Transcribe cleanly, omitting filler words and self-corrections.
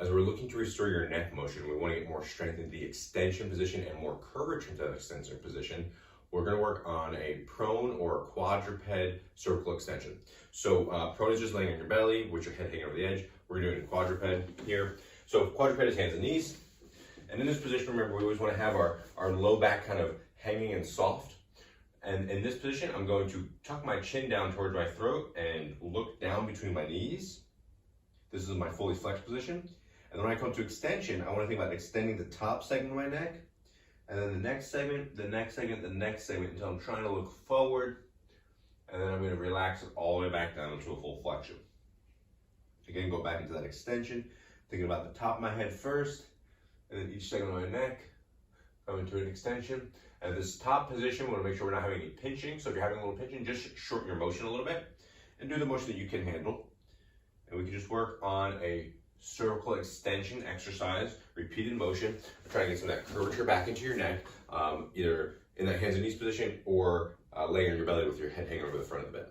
As we're looking to restore your neck motion, we want to get more strength into the extension position and more curvature into that extension position. We're going to work on a prone or quadruped cervical extension. So prone is just laying on your belly with your head hanging over the edge. We're doing a quadruped here. So quadruped is hands and knees. And in this position, remember, we always want to have our low back kind of hanging and soft. And in this position, I'm going to tuck my chin down towards my throat and look down between my knees. This is my fully flexed position. And then when I come to extension, I want to think about extending the top segment of my neck, and then the next segment, the next segment, the next segment, until I'm trying to look forward, and then I'm going to relax it all the way back down into a full flexion. Again, go back into that extension, thinking about the top of my head first, and then each segment of my neck, come into an extension. And this top position, we want to make sure we're not having any pinching. So if you're having a little pinching, just shorten your motion a little bit, and do the motion that you can handle. And we can just work on a cervical extension exercise, repeated motion. We're trying to get some of that curvature back into your neck, either in that hands and knees position or laying on your belly with your head hanging over the front of the bed.